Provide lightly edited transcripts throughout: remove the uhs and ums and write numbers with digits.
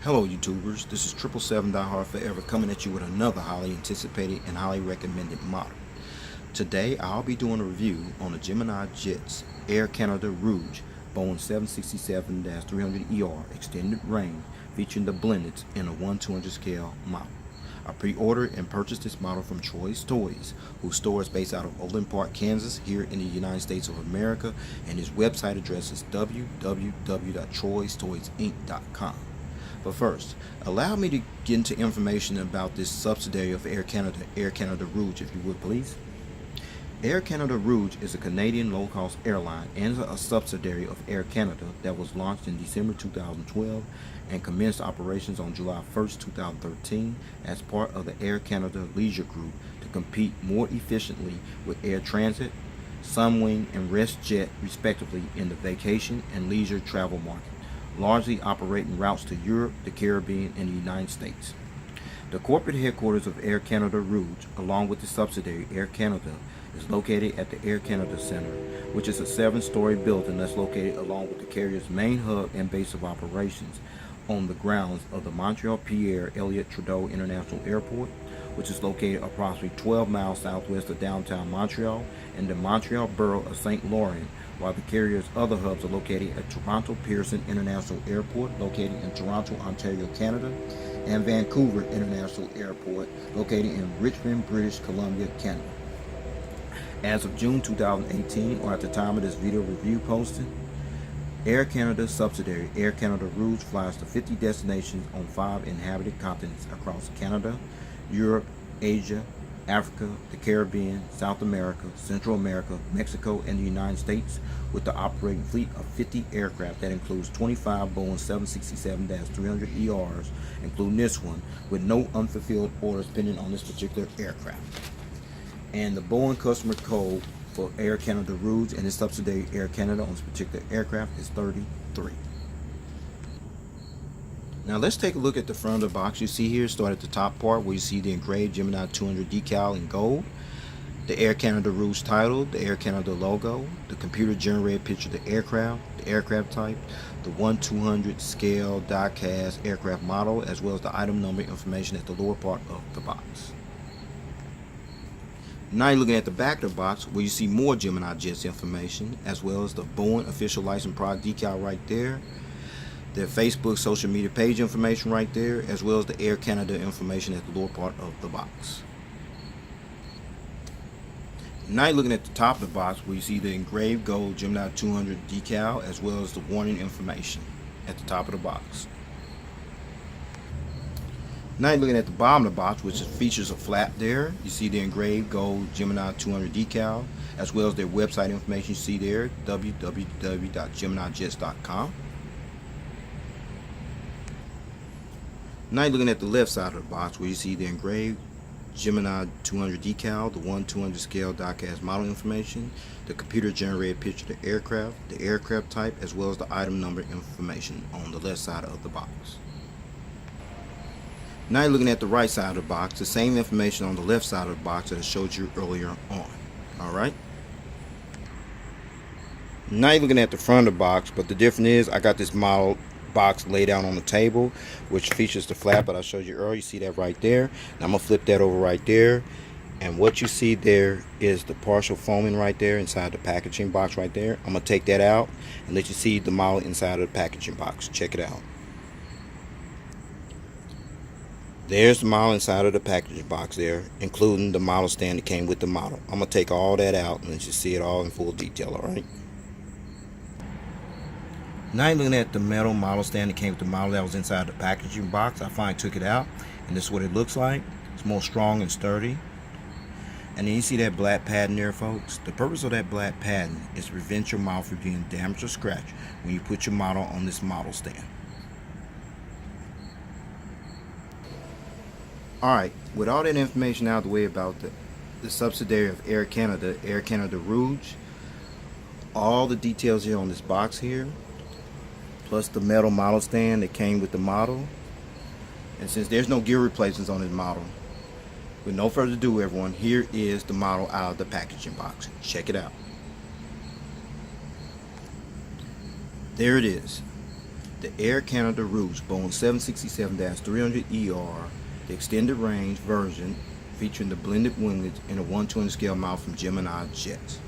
Hello YouTubers, this is 777 Die Hard Forever coming at you with another highly anticipated and highly recommended model. Today I'll be doing a review on the Gemini Jets Air Canada Rouge Boeing 767-300ER extended range featuring the blendeds in a 1/200 scale model. I pre-ordered and purchased this model from Choice Toys, whose store is based out of Overland Park, Kansas, here in the United States of America, and his website address is www.choicetoysinc.com. But first, allow me to get into information about this subsidiary of Air Canada Rouge, if you would please. Air Canada Rouge is a Canadian low-cost airline and a subsidiary of Air Canada that was launched in December 2012 and commenced operations on July 1st, 2013 as part of the Air Canada Leisure Group to compete more efficiently with Air Transit, Sunwing, and WestJet respectively in the vacation and leisure travel market, largely operating routes to Europe, the Caribbean, and the United States. The corporate headquarters of Air Canada Rouge, along with the subsidiary Air Canada, is located at the Air Canada Center, which is a 7-story building that's located along with the carrier's main hub and base of operations on the grounds of the Montreal Pierre Elliott Trudeau International Airport, which is located approximately 12 miles southwest of downtown Montreal and the Montreal borough of St. Laurent, while the carrier's other hubs are located at Toronto Pearson International Airport, located in Toronto, Ontario, Canada, and Vancouver International Airport, located in Richmond, British Columbia, Canada. As of June 2018, or at the time of this video review posting, Air Canada subsidiary Air Canada Rouge flies to 50 destinations on 5 inhabited continents across Canada, Europe, Asia, Africa, the Caribbean, South America, Central America, Mexico, and the United States, with the operating fleet of 50 aircraft that includes 25 Boeing 767-300ERs, including this one, with no unfulfilled orders pending on this particular aircraft. And the Boeing customer code for Air Canada Rouge and its subsidiary Air Canada on this particular aircraft is 33. Now let's take a look at the front of the box. You see here, start at the top part where you see the engraved Gemini 200 decal in gold, the Air Canada Rouge title, the Air Canada logo, the computer generated picture of the aircraft type, the 1/200 scale die-cast aircraft model, as well as the item number information at the lower part of the box. Now you're looking at the back of the box where you see more Gemini Jets information, as well as the Boeing official license product decal right there, their Facebook social media page information right there, as well as the Air Canada information at the lower part of the box. Now you're looking at the top of the box where you see the engraved gold Gemini 200 decal, as well as the warning information at the top of the box. Now you're looking at the bottom of the box, which features a flap there. You see the engraved gold Gemini 200 decal, as well as their website information you see there, www.geminijets.com. Now you're looking at the left side of the box where you see the engraved Gemini 200 decal, the 1/200 scale die-cast model information, the computer generated picture of the aircraft type, as well as the item number information on the left side of the box. Now you're looking at the right side of the box, the same information on the left side of the box that I showed you earlier on. Alright? Now you're looking at the front of the box, but the difference is I got this model box laid out on the table, which features the flap that I showed you earlier. You see that right there. Now I'm going to flip that over right there, and what you see there is the partial foaming right there inside the packaging box right there. I'm going to take that out and let you see the model inside of the packaging box. Check it out. There's the model inside of the packaging box there, including the model stand that came with the model. I'm going to take all that out and let you see it all in full detail, alright? Now you're looking at the metal model stand that came with the model that was inside the packaging box. I finally took it out, and this is what it looks like. It's more strong and sturdy. And then you see that black padding there, folks. The purpose of that black padding is to prevent your model from being damaged or scratched when you put your model on this model stand. Alright, with all that information out of the way about the subsidiary of Air Canada Rouge, all the details here on this box here, plus the metal model stand that came with the model, and since there's no gear replacements on this model, with no further ado everyone, here is the model out of the packaging box. Check it out. There it is. the Air Canada Rouge Boeing 767-300ER, the extended range version featuring the blended winglets and a 120 scale mount from Gemini jets.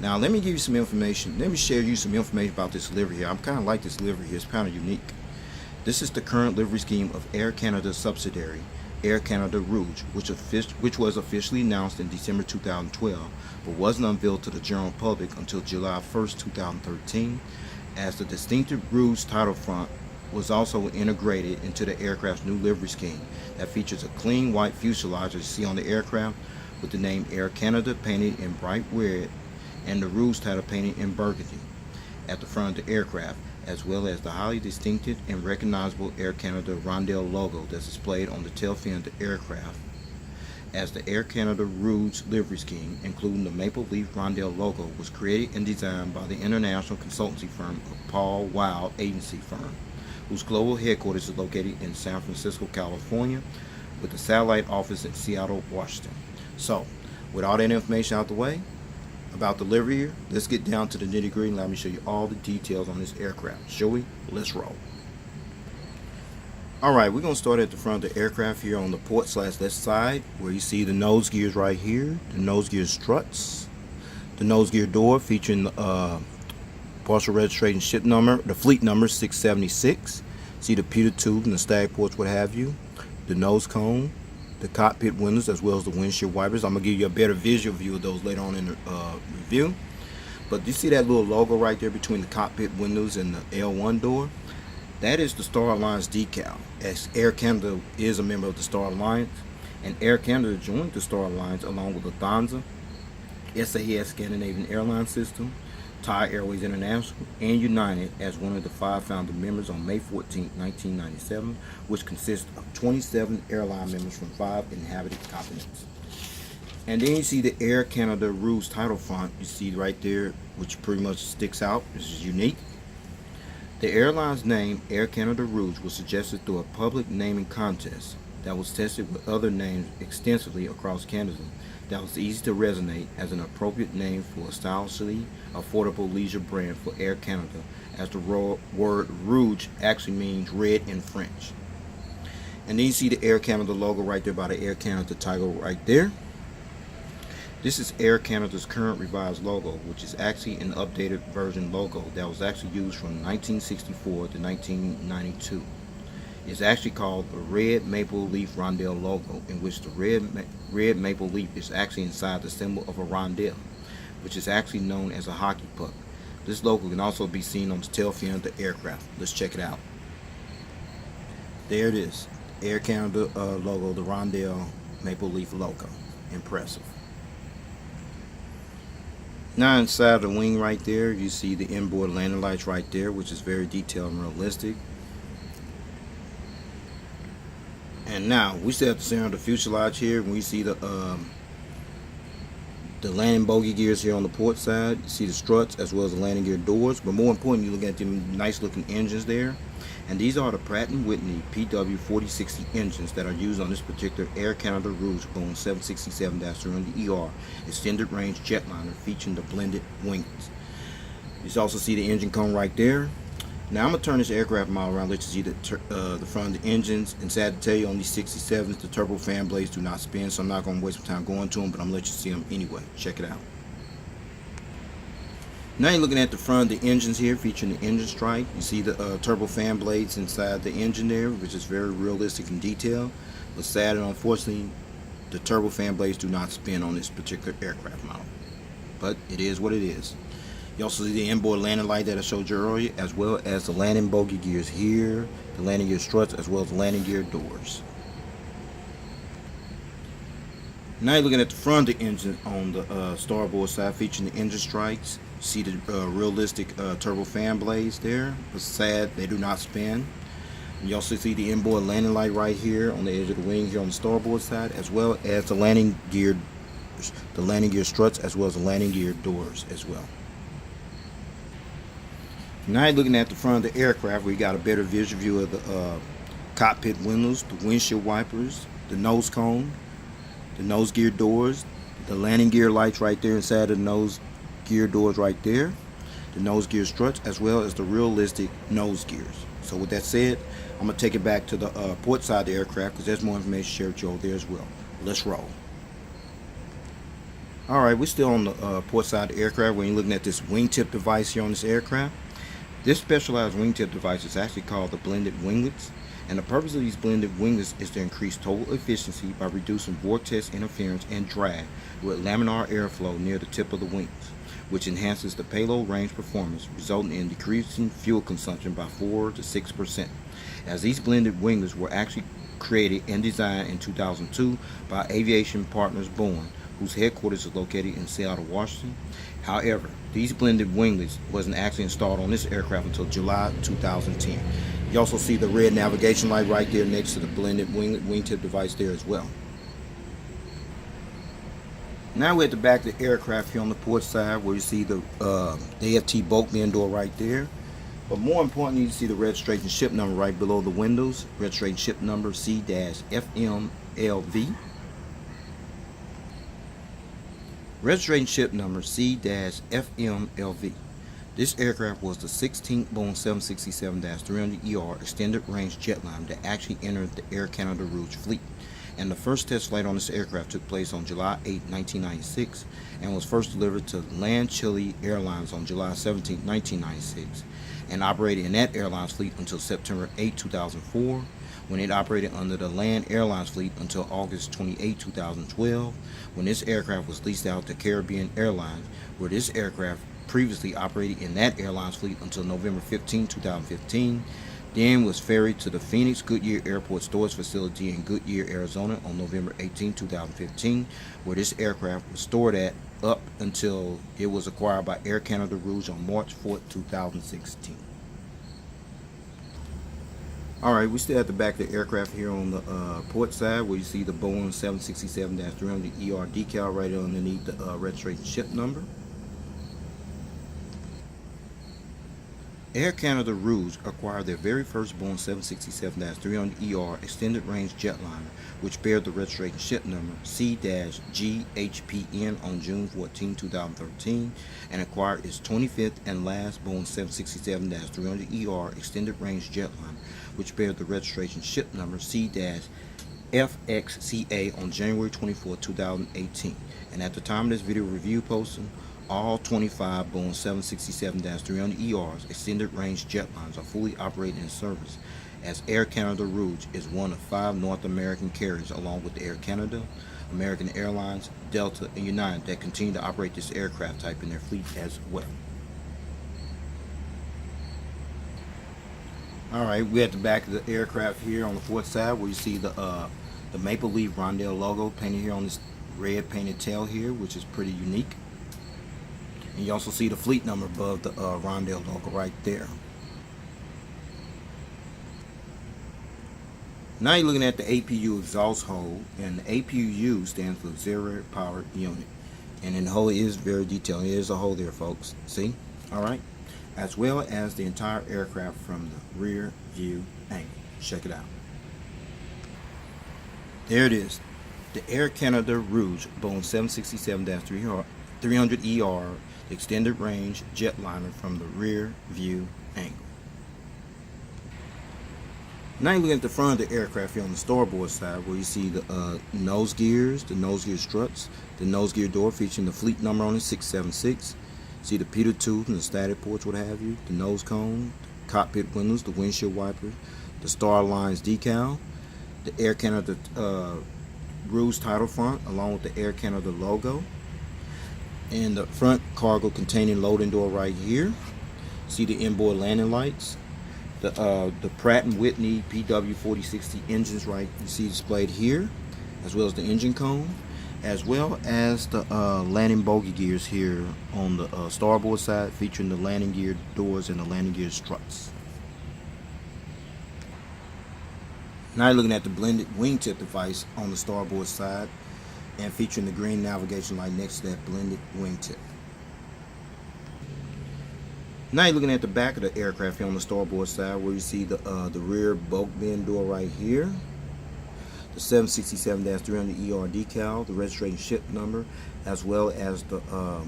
Now let me give you some information. Let me share you some information about this livery here. I'm kind of like this livery here. It's kind of unique. This is the current livery scheme of Air Canada's subsidiary, Air Canada Rouge, which was officially announced in December 2012, but wasn't unveiled to the general public until July 1st, 2013, as the distinctive Rouge title font was also integrated into the aircraft's new livery scheme that features a clean white fuselage as you see on the aircraft with the name Air Canada painted in bright red and the Rouge title painted in burgundy at the front of the aircraft, as well as the highly distinctive and recognizable Air Canada Rondelle logo that's displayed on the tailfin of the aircraft. As the Air Canada Rouge livery scheme, including the maple leaf Rondelle logo, was created and designed by the international consultancy firm of Paul Wylde agency firm, whose global headquarters is located in San Francisco, California, with a satellite office in Seattle, Washington. So, with all that information out the way about the livery here, let's get down to the nitty-gritty and let me show you all the details on this aircraft. Shall we? Let's roll. Alright, we're going to start at the front of the aircraft here on the port/left side, where you see the nose gears right here, the nose gear struts, the nose gear door featuring the partial registration ship number, the fleet number 676. See the pewter tube and the stag ports, what have you, the nose cone, the cockpit windows, as well as the windshield wipers. I'm going to give you a better visual view of those later on in the review. But you see that little logo right there between the cockpit windows and the L1 door? That is the Star Alliance decal, as Air Canada is a member of the Star Alliance, and Air Canada joined the Star Alliance along with Lufthansa, SAS Scandinavian Airline System, Thai Airways International, and United as one of the 5 founding members on May 14, 1997, which consists of 27 airline members from 5 inhabited continents. And then you see the Air Canada Rouge title font, you see right there, which pretty much sticks out. This is unique. The airline's name, Air Canada Rouge, was suggested through a public naming contest that was tested with other names extensively across Canada that was easy to resonate as an appropriate name for a stylishly affordable leisure brand for Air Canada, as the word Rouge actually means red in French. And then you see the Air Canada logo right there by the Air Canada title right there. This is Air Canada's current revised logo, which is actually an updated version logo that was actually used from 1964 to 1992. It's actually called the Red Maple Leaf Rondelle logo, in which the red maple leaf is actually inside the symbol of a rondelle, which is actually known as a hockey puck. This logo can also be seen on the tail fin of the aircraft. Let's check it out. There it is, Air Canada logo, the Rondelle maple leaf logo. Impressive. Now inside the wing right there, you see the inboard landing lights right there, which is very detailed and realistic. And now we sit at the center of the fuselage here, and we see the landing bogey gears here on the port side. You see the struts as well as the landing gear doors. But more importantly, you look at them nice looking engines there. And these are the Pratt & Whitney PW4060 engines that are used on this particular Air Canada Rouge Boeing 767-300ER extended range jetliner featuring the blended winglets. You also see the engine cone right there. Now I'm going to turn this aircraft model around, let you see the front of the engines. And sad to tell you, on these 67s, the turbofan blades do not spin, so I'm not going to waste my time going to them, but I'm going to let you see them anyway. Check it out. Now you're looking at the front of the engines here, featuring the engine stripe. You see the turbofan blades inside the engine there, which is very realistic and detailed. But sad and unfortunately, the turbofan blades do not spin on this particular aircraft model. But it is what it is. You also see the inboard landing light that I showed you earlier, as well as the landing bogey gears here, the landing gear struts, as well as the landing gear doors. Now you're looking at the front of the engine on the starboard side, featuring the engine strikes. You see the realistic turbofan blades there, but sad they do not spin. And you also see the inboard landing light right here on the edge of the wing here on the starboard side, as well as the landing gear struts, as well as the landing gear doors as well. Now you're looking at the front of the aircraft, where you got a better visual view of the cockpit windows, the windshield wipers, the nose cone, the nose gear doors, the landing gear lights right there inside the nose gear doors right there. the nose gear struts, as well as the realistic nose gears. So with that said, I'm going to take it back to the port side of the aircraft because there's more information shared with you over there as well. Let's roll. Alright, we're still on the port side of the aircraft when you're looking at this wingtip device here on this aircraft. This specialized wingtip device is actually called the blended winglets, and the purpose of these blended winglets is to increase total efficiency by reducing vortex interference and drag with laminar airflow near the tip of the wings, which enhances the payload range performance, resulting in decreasing fuel consumption by 4 to 6%. As these blended winglets were actually created and designed in 2002 by aviation partners Boeing, whose headquarters is located in Seattle, Washington. However, these blended winglets wasn't actually installed on this aircraft until July 2010. You also see the red navigation light right there next to the blended wingtip device there as well. Now we're at the back of the aircraft here on the port side where you see the AFT bulk bin door right there. But more importantly, you see the registration ship number right below the windows. Registration ship number C-FMLV. Registration ship number C-FMLV. This aircraft was the 16th Boeing 767-300ER extended range jetliner that actually entered the Air Canada Rouge fleet. And the first test flight on this aircraft took place on July 8, 1996 and was first delivered to Land Chile Airlines on July 17, 1996 and operated in that airline's fleet until September 8, 2004, when it operated under the Land Airlines fleet until August 28, 2012, when this aircraft was leased out to Caribbean Airlines, where this aircraft previously operated in that airline's fleet until November 15, 2015, then was ferried to the Phoenix Goodyear Airport storage facility in Goodyear, Arizona on November 18, 2015, where this aircraft was stored at up until it was acquired by Air Canada Rouge on March 4, 2016. Alright, we're still at the back of the aircraft here on the port side where you see the Boeing 767-300ER decal right underneath the registration ship number. Air Canada Rouge acquired their very first Boeing 767-300ER extended range jetliner, which bears the registration ship number C-GHPN on June 14, 2013, and acquired its 25th and last Boeing 767-300ER extended range jetliner, which bears the registration ship number C-FXCA on January 24, 2018. And at the time of this video review posting, all 25 Boeing 767-300ERs extended range jetliners are fully operating in service, as Air Canada Rouge is one of 5 North American carriers along with Air Canada, American Airlines, Delta, and United that continue to operate this aircraft type in their fleet as well. Alright, we're at the back of the aircraft here on the port side where you see the Maple Leaf Rondelle logo painted here on this red painted tail here, which is pretty unique. And you also see the fleet number above the Rondelle logo right there. Now you're looking at the APU exhaust hole, and the APU stands for Auxiliary Power Unit. And then the hole is very detailed. There's a hole there, folks. See? Alright. As well as the entire aircraft from the rear view angle. Check it out. There it is. The Air Canada Rouge Boeing 767-300ER extended range jetliner from the rear view angle. Now you're looking at the front of the aircraft here on the starboard side where you see the nose gears, the nose gear struts, the nose gear door featuring the fleet number on it, 676. See the pitot tube and the static ports, what have you, the nose cone, cockpit windows, the windshield wipers, the Star Lines decal, the Air Canada Rouge title front along with the Air Canada logo, and the front cargo containing loading door right here. See the inboard landing lights, the Pratt & Whitney PW4060 engines right you see displayed here, as well as the engine cone, as well as the landing bogey gears here on the starboard side, featuring the landing gear doors and the landing gear struts. Now you're looking at the blended wingtip device on the starboard side and featuring the green navigation light next to that blended wingtip. Now you're looking at the back of the aircraft here on the starboard side where you see the rear bulk bin door right here. the 767-300ER decal, the registration ship number, as well as the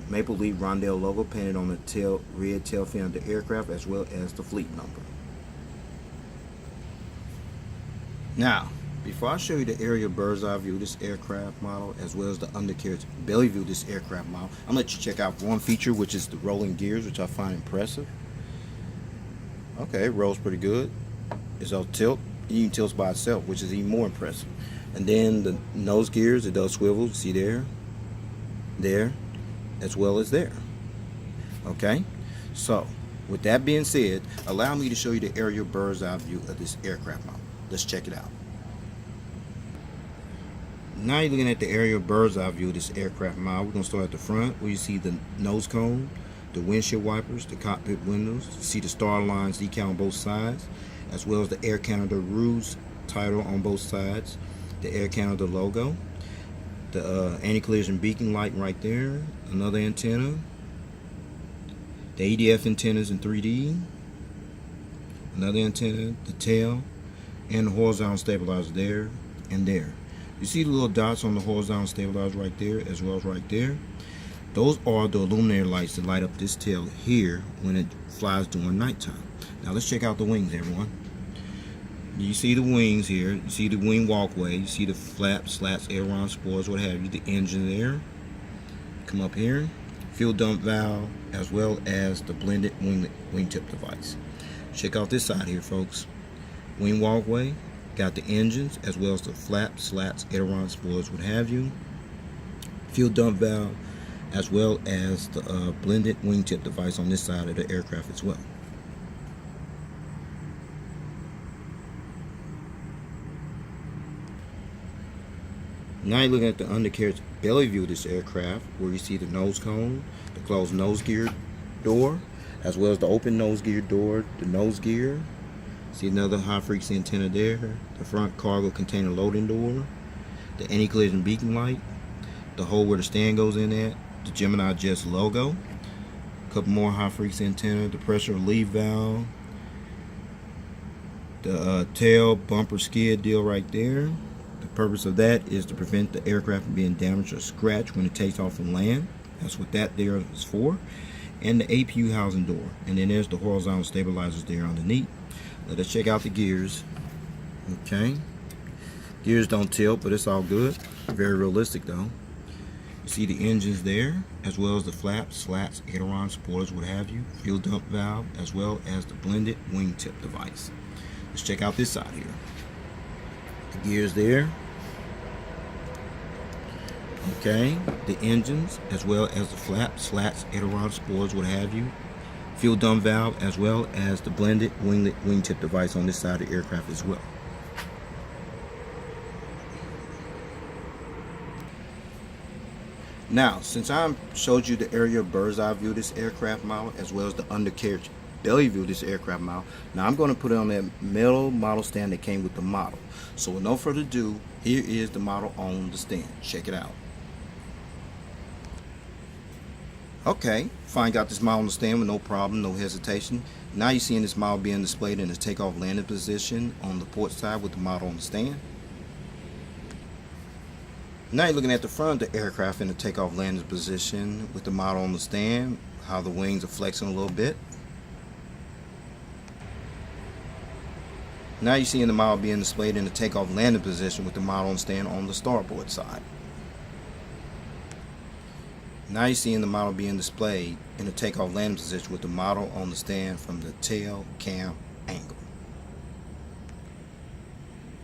Maple Leaf Rondelle logo painted on the red tail fin of the aircraft, as well as the fleet number. Now, before I show you the aerial bird's eye view of this aircraft model, as well as the undercarriage belly view of this aircraft model, I'm going to let you check out one feature, which is the rolling gears, which I find impressive. Okay, it rolls pretty good. It's all tilt. It even tilts by itself, which is even more impressive. And then the nose gears, it does swivel. See there, as well as there. Okay, so with that being said, allow me to show you the aerial bird's eye view of this aircraft model. Let's check it out. Now you're looking at the aerial bird's eye view of this aircraft model. We're going to start at the front, where you see the nose cone, the windshield wipers, the cockpit windows. You see the Star Lines decal on both sides, as well as the Air Canada Rouge title on both sides, the Air Canada logo, the anti-collision beacon light right there, another antenna, the ADF antennas in 3D, another antenna, the tail, and the horizontal stabilizer there and there. You see the little dots on the horizontal stabilizer right there, as well as right there. Those are the illuminator lights that light up this tail here when it flies during nighttime. Now let's check out the wings, everyone. You see the wings here. You see the wing walkway. You see the flaps, slats, aileron, spoilers, what have you. The engine there. Come up here. Fuel dump valve, as well as the blended wingtip device. Check out this side here, folks. Wing walkway. Got the engines, as well as the flaps, slats, aileron, spoilers, what have you. Fuel dump valve, as well as the blended wingtip device on this side of the aircraft as well. Now you're looking at the undercarriage belly view of this aircraft, where you see the nose cone, the closed nose gear door, as well as the open nose gear door, the nose gear. See another high frequency antenna there, the front cargo container loading door, the anti-collision beacon light, the hole where the stand goes in at, the Gemini Jets logo, a couple more high frequency antenna, the pressure relief valve, the tail bumper skid deal right there. The purpose of that is to prevent the aircraft from being damaged or scratched when it takes off and land. That's what that there is for. And the APU housing door. And then there's the horizontal stabilizers there underneath. Let us check out the gears. Okay. Gears don't tilt, but it's all good. Very realistic though. You see the engines there, as well as the flaps, slats, aileron, spoilers, what have you. Fuel dump valve, as well as the blended wingtip device. Let's check out this side here. The gears there. Okay, the engines, as well as the flaps, slats, aileron, spoilers, what have you. Fuel dump valve, as well as the blended wingtip device on this side of the aircraft as well. Now, since I showed you the aerial bird's eye view of this aircraft model, as well as the undercarriage belly view of this aircraft model, now I'm going to put it on that metal model stand that came with the model. So with no further ado, here is the model on the stand. Check it out. Okay, fine, got this model on the stand with no problem, no hesitation. Now you're seeing this model being displayed in the takeoff landing position on the port side with the model on the stand. Now you're looking at the front of the aircraft in the takeoff landing position with the model on the stand, how the wings are flexing a little bit. Now you're seeing the model being displayed in the takeoff landing position with the model on the stand on the starboard side. Now you're seeing the model being displayed in the takeoff landing position with the model on the stand from the tail cam angle.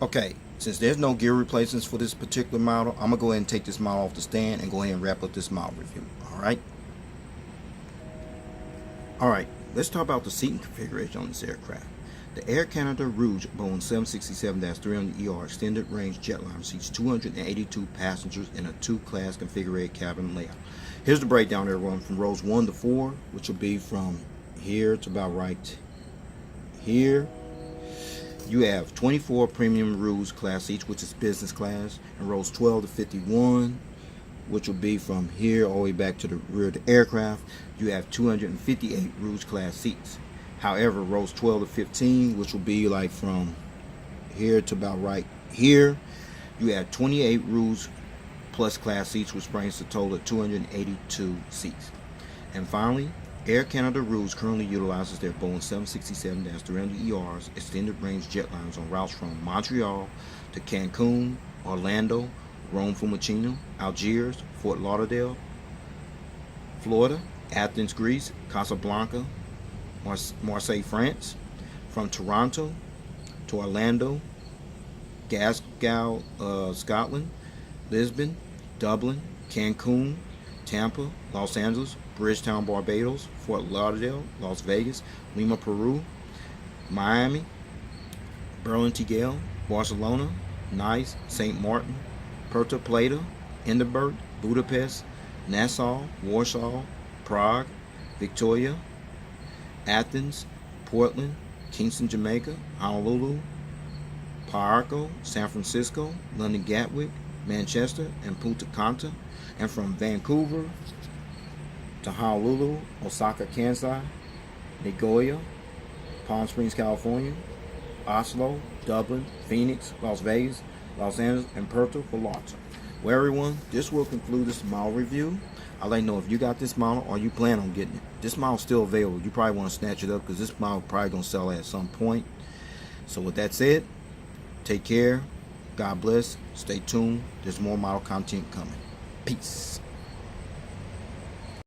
Okay, since there's no gear replacements for this particular model, I'm going to go ahead and take this model off the stand and go ahead and wrap up this model review. Alright, let's talk about the seating configuration on this aircraft. The Air Canada Rouge Boeing 767-300ER extended range jetliner seats 282 passengers in a two-class configured cabin layout. Here's the breakdown, everyone, from rows 1 to 4, which will be from here to about right here. You have 24 premium Rouge class seats, which is business class, and rows 12 to 51, which will be from here all the way back to the rear of the aircraft. You have 258 Rouge class seats. However, rows 12 to 15, which will be like from here to about right here, You have 28 Rouge Plus class seats, which brings the total of 282 seats. And finally, Air Canada Rouge currently utilizes their Boeing 767-300ERs extended range jetliners on routes from Montreal to Cancun, Orlando, Rome Fiumicino, Algiers, Fort Lauderdale, Florida, Athens, Greece, Casablanca, Marseille, France, from Toronto to Orlando, Glasgow, Scotland, Lisbon, Dublin, Cancun, Tampa, Los Angeles, Bridgetown, Barbados, Fort Lauderdale, Las Vegas, Lima, Peru, Miami, Berlin, Tegel, Barcelona, Nice, St. Martin, Puerto Plata, Edinburgh, Budapest, Nassau, Warsaw, Prague, Victoria, Athens, Portland, Kingston, Jamaica, Honolulu, Puerto, San Francisco, London, Gatwick, Manchester, and Punta Cana, and from Vancouver to Honolulu, Osaka, Kansai, Nagoya, Palm Springs, California, Oslo, Dublin, Phoenix, Las Vegas, Los Angeles, and Puerto Vallarta. Well, everyone, this will conclude this model review. I'll let you know if you got this model or you plan on getting it. This model's still available. You probably want to snatch it up because this model probably going to sell at some point. So with that said, take care. God bless. Stay tuned. There's more model content coming. Peace.